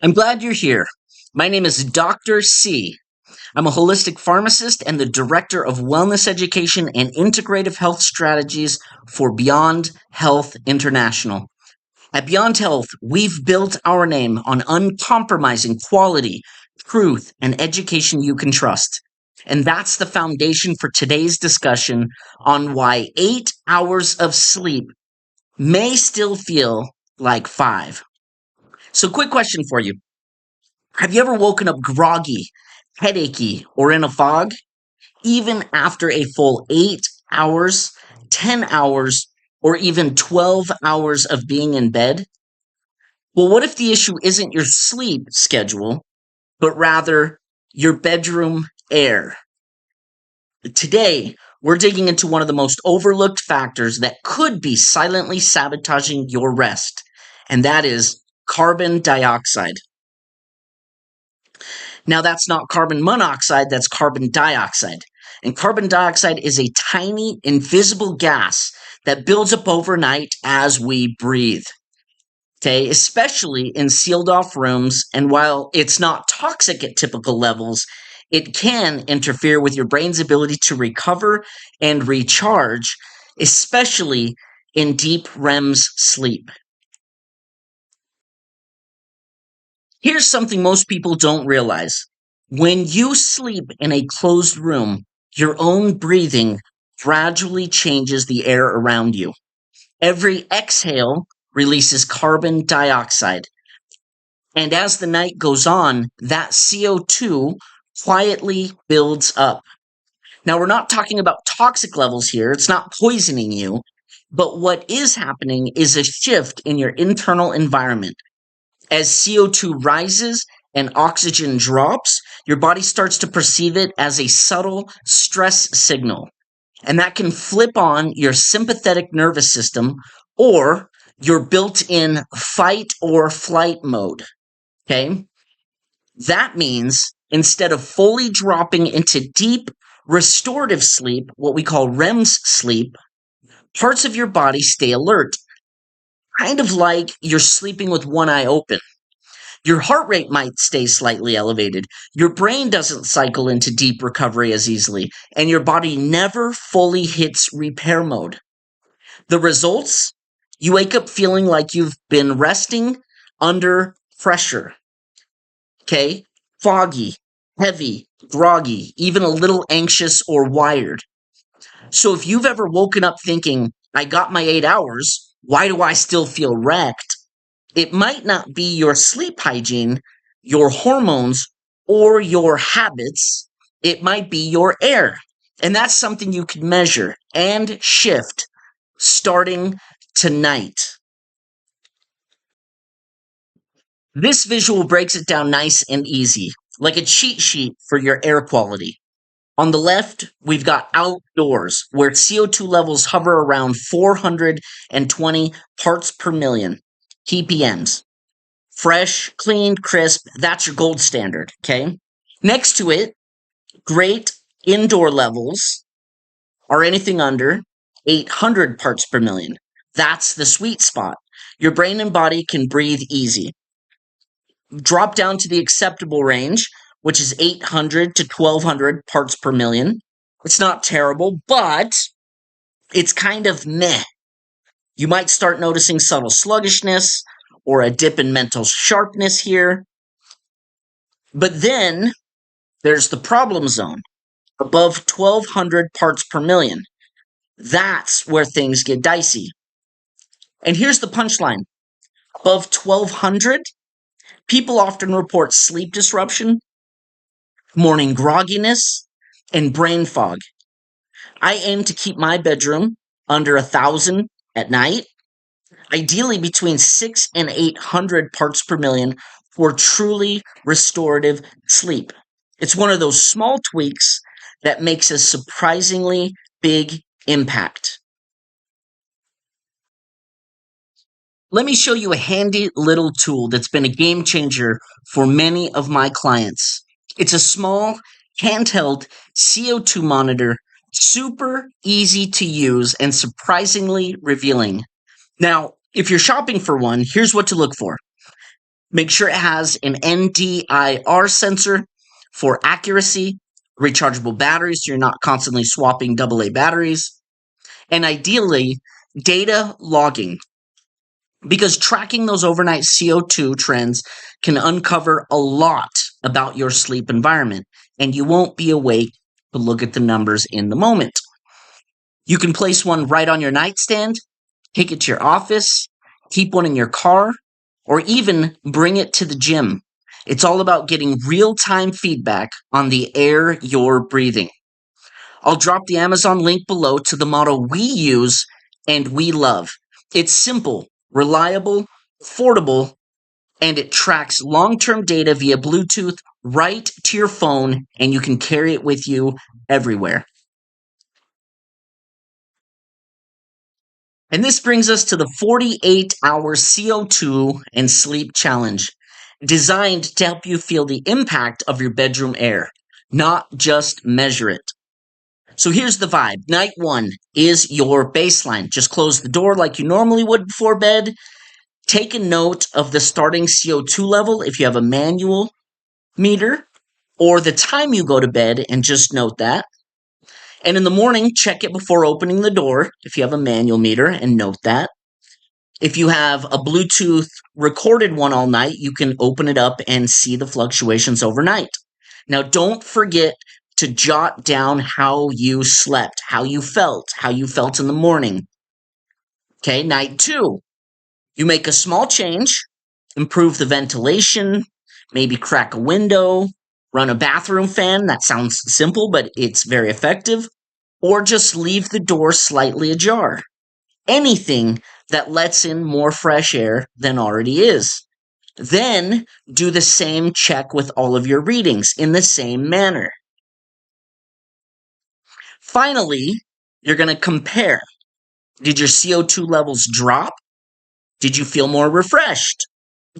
I'm glad you're here. My name is Dr. C. I'm a holistic pharmacist and the director of wellness education and integrative health strategies for Beyond Health International. At Beyond Health, we've built our name on uncompromising quality, truth, and education you can trust. And that's the foundation for today's discussion on why 8 hours of sleep may still feel like 5. So, quick question for you. Have you ever woken up groggy, headachy, or in a fog? Even after a full 8 hours, 10 hours, or even 12 hours of being in bed? Well, what if the issue isn't your sleep schedule, but rather your bedroom air? Today, we're digging into one of the most overlooked factors that could be silently sabotaging your rest, and that is carbon dioxide. Now, that's not carbon monoxide, that's carbon dioxide. And carbon dioxide is a tiny, invisible gas that builds up overnight as we breathe. Okay, especially in sealed off rooms. And while it's not toxic at typical levels, it can interfere with your brain's ability to recover and recharge, especially in deep REMS sleep. Here's something most people don't realize. When you sleep in a closed room, your own breathing gradually changes the air around you. Every exhale releases carbon dioxide. And as the night goes on, that CO2 quietly builds up. Now, we're not talking about toxic levels here. It's not poisoning you. But what is happening is a shift in your internal environment. As CO2 rises and oxygen drops, your body starts to perceive it as a subtle stress signal. And that can flip on your sympathetic nervous system or your built in fight or flight mode. Okay? That means instead of fully dropping into deep restorative sleep, what we call REMS sleep, parts of your body stay alert, kind of like you're sleeping with one eye open. Your heart rate might stay slightly elevated. Your brain doesn't cycle into deep recovery as easily, and your body never fully hits repair mode. The results? You wake up feeling like you've been resting under pressure. Okay? Foggy, heavy, groggy, even a little anxious or wired. So if you've ever woken up thinking, I got my 8 hours, why do I still feel wrecked? It might not be your sleep hygiene, your hormones, or your habits. It might be your air. And that's something you can measure and shift starting tonight. This visual breaks it down nice and easy, like a cheat sheet for your air quality. On the left, we've got outdoors, where CO2 levels hover around 420 parts per million, ppms. Fresh, clean, crisp, that's your gold standard, okay? Next to it, great indoor levels are anything under 800 parts per million. That's the sweet spot. Your brain and body can breathe easy. Drop down to the acceptable range, which is 800 to 1200 parts per million. It's not terrible, but it's kind of meh. You might start noticing subtle sluggishness or a dip in mental sharpness here. But then there's the problem zone, above 1200 parts per million. That's where things get dicey. And here's the punchline. Above 1200, people often report sleep disruption, morning grogginess, and brain fog. I aim to keep my bedroom under 1,000 at night, ideally between 6 and 800 parts per million for truly restorative sleep. It's one of those small tweaks that makes a surprisingly big impact. Let me show you a handy little tool that's been a game changer for many of my clients. It's a small, handheld CO2 monitor, super easy to use and surprisingly revealing. Now, if you're shopping for one, here's what to look for. Make sure it has an NDIR sensor for accuracy, rechargeable batteries so you're not constantly swapping AA batteries, and ideally, data logging. Because tracking those overnight CO2 trends can uncover a lot about your sleep environment, and you won't be awake to look at the numbers in the moment. You can place one right on your nightstand, take it to your office, keep one in your car, or even bring it to the gym. It's all about getting real-time feedback on the air you're breathing. I'll drop the Amazon link below to the model we use and we love. It's simple, reliable, affordable, and it tracks long-term data via Bluetooth right to your phone, and you can carry it with you everywhere. And this brings us to the 48-hour CO2 and sleep challenge, designed to help you feel the impact of your bedroom air, not just measure it. So here's the vibe. Night one is your baseline. Just close the door like you normally would before bed. Take a note of the starting CO2 level if you have a manual meter, or the time you go to bed and just note that. And in the morning, check it before opening the door if you have a manual meter and note that. If you have a Bluetooth recorded one all night, you can open it up and see the fluctuations overnight. Now, don't forget to jot down how you slept, how you felt in the morning. Okay, night two, you make a small change, improve the ventilation, maybe crack a window, run a bathroom fan. That sounds simple, but it's very effective. Or just leave the door slightly ajar. Anything that lets in more fresh air than already is. Then do the same check with all of your readings in the same manner. Finally, you're going to compare. Did your CO2 levels drop? Did you feel more refreshed?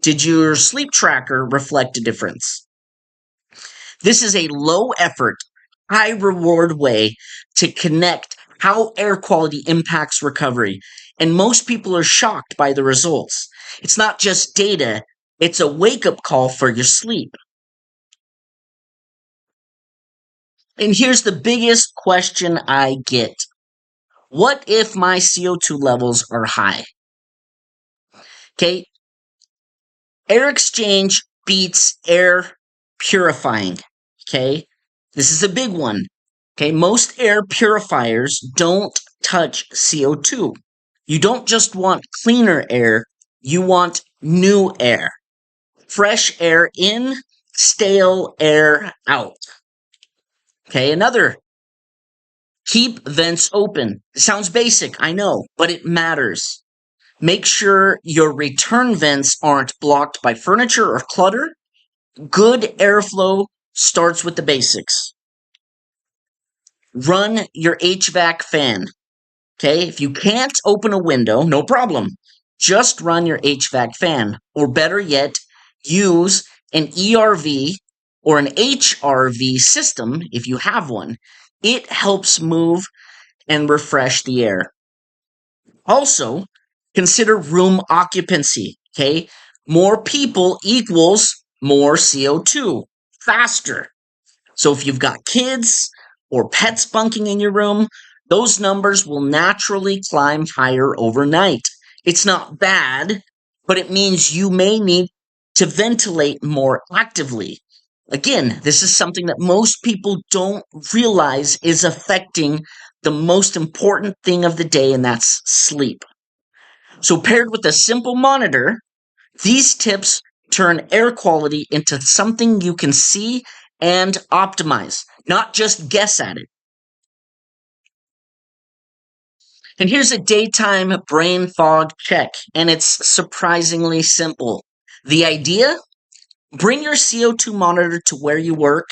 Did your sleep tracker reflect a difference? This is a low effort, high reward way to connect how air quality impacts recovery. And most people are shocked by the results. It's not just data, it's a wake up call for your sleep. And here's the biggest question I get. What if my CO2 levels are high? Okay, air exchange beats air purifying. Okay, this is a big one. Okay, most air purifiers don't touch CO2. You don't just want cleaner air, you want new air. Fresh air in, stale air out. Okay, another. Keep vents open. It sounds basic, I know, but it matters. Make sure your return vents aren't blocked by furniture or clutter. Good airflow starts with the basics. Run your HVAC fan. Okay, if you can't open a window, no problem. Just run your HVAC fan. Or better yet, use an ERV or an HRV system if you have one. It helps move and refresh the air. Also, consider room occupancy. Okay, more people equals more CO2 faster. So if you've got kids or pets bunking in your room, those numbers will naturally climb higher overnight. It's not bad, but it means you may need to ventilate more actively. Again, this is something that most people don't realize is affecting the most important thing of the day, and that's sleep. So paired with a simple monitor, these tips turn air quality into something you can see and optimize, not just guess at it. And here's a daytime brain fog check, and it's surprisingly simple. The idea? Bring your CO2 monitor to where you work,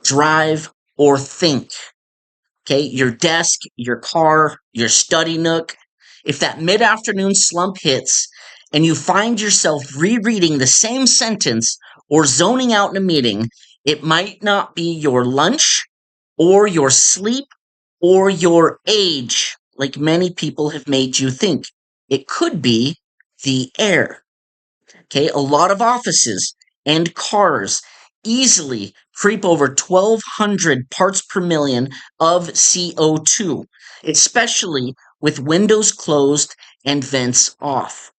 drive, or think. Okay, your desk, your car, your study nook. If that mid-afternoon slump hits and you find yourself rereading the same sentence or zoning out in a meeting, it might not be your lunch or your sleep or your age, like many people have made you think. It could be the air. Okay, a lot of offices and cars easily creep over 1,200 parts per million of CO2, especially with windows closed and vents off.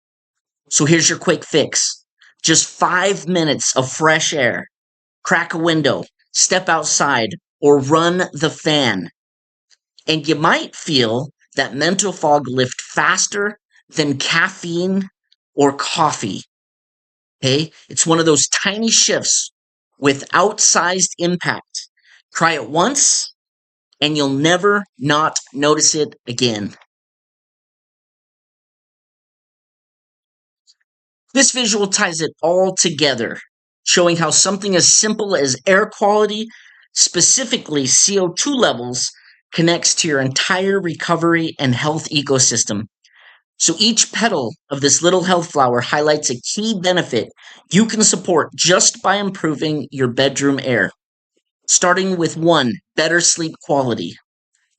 So here's your quick fix. Just 5 minutes of fresh air. Crack a window, step outside, or run the fan. And you might feel that mental fog lift faster than caffeine or coffee. Okay? It's one of those tiny shifts with outsized impact. Try it once and you'll never not notice it again. This visual ties it all together, showing how something as simple as air quality, specifically CO2 levels, connects to your entire recovery and health ecosystem. So each petal of this little health flower highlights a key benefit you can support just by improving your bedroom air. Starting with one, better sleep quality.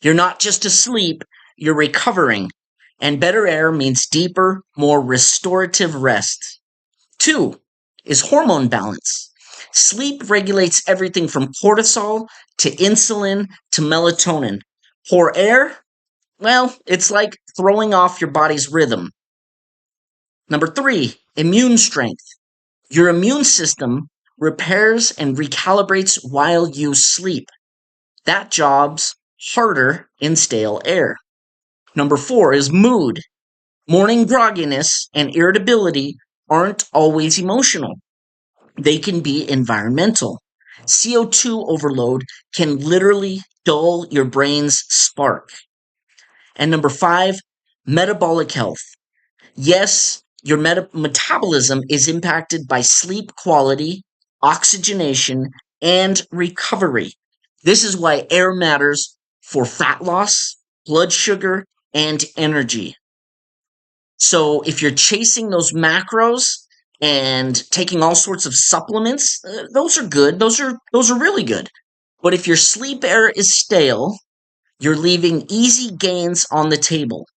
You're not just asleep, you're recovering. And better air means deeper, more restorative rest. Two is hormone balance. Sleep regulates everything from cortisol to insulin to melatonin. Poor air? Well, it's like throwing off your body's rhythm. Number three, immune strength. Your immune system repairs and recalibrates while you sleep. That job's harder in stale air. Number four is mood. Morning grogginess and irritability aren't always emotional. They can be environmental. CO2 overload can literally dull your brain's spark. And number five, metabolic health. Yes, your metabolism is impacted by sleep quality, oxygenation, and recovery. This is why air matters for fat loss, blood sugar, and energy. So if you're chasing those macros and taking all sorts of supplements, those are good. Those are really good. But if your sleep air is stale, you're leaving easy gains on the table.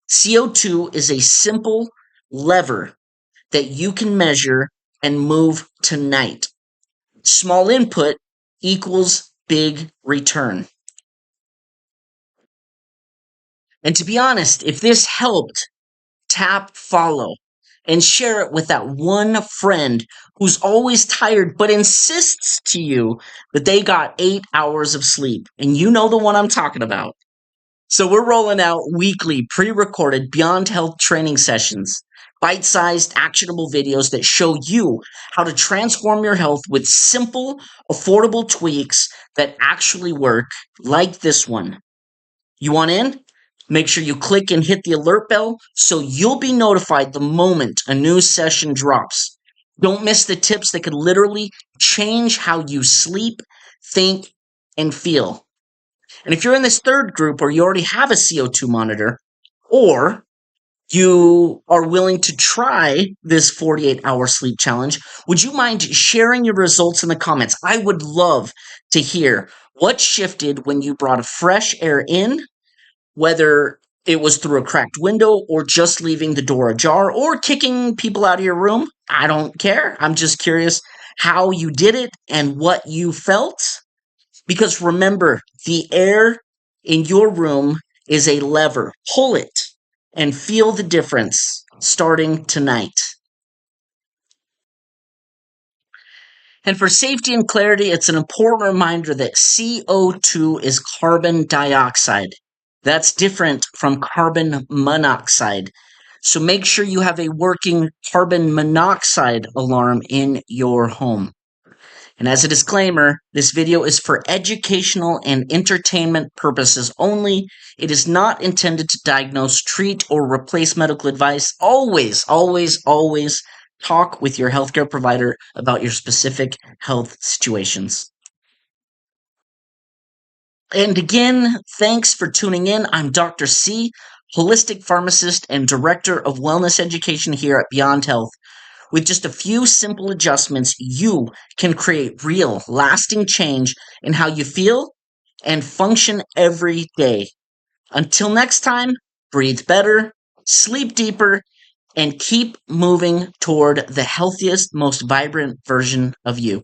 CO2 is a simple lever that you can measure and move tonight. Small input equals big return. And to be honest, if this helped, tap follow and share it with that one friend who's always tired but insists to you that they got 8 hours of sleep. And you know the one I'm talking about. So we're rolling out weekly pre-recorded Beyond Health training sessions, bite-sized actionable videos that show you how to transform your health with simple, affordable tweaks that actually work, like this one. You want in? Make sure you click and hit the alert bell so you'll be notified the moment a new session drops. Don't miss the tips that could literally change how you sleep, think, and feel. And if you're in this third group or you already have a CO2 monitor, or you are willing to try this 48-hour sleep challenge, would you mind sharing your results in the comments? I would love to hear what shifted when you brought fresh air in, whether it was through a cracked window or just leaving the door ajar or kicking people out of your room. I don't care. I'm just curious how you did it and what you felt. Because remember, the air in your room is a lever. Pull it and feel the difference starting tonight. And for safety and clarity, it's an important reminder that CO2 is carbon dioxide. That's different from carbon monoxide. So make sure you have a working carbon monoxide alarm in your home. And as a disclaimer, this video is for educational and entertainment purposes only. It is not intended to diagnose, treat, or replace medical advice. Always, always, always talk with your healthcare provider about your specific health situations. And again, thanks for tuning in. I'm Dr. C, holistic pharmacist and director of wellness education here at Beyond Health. With just a few simple adjustments, you can create real, lasting change in how you feel and function every day. Until next time, breathe better, sleep deeper, and keep moving toward the healthiest, most vibrant version of you.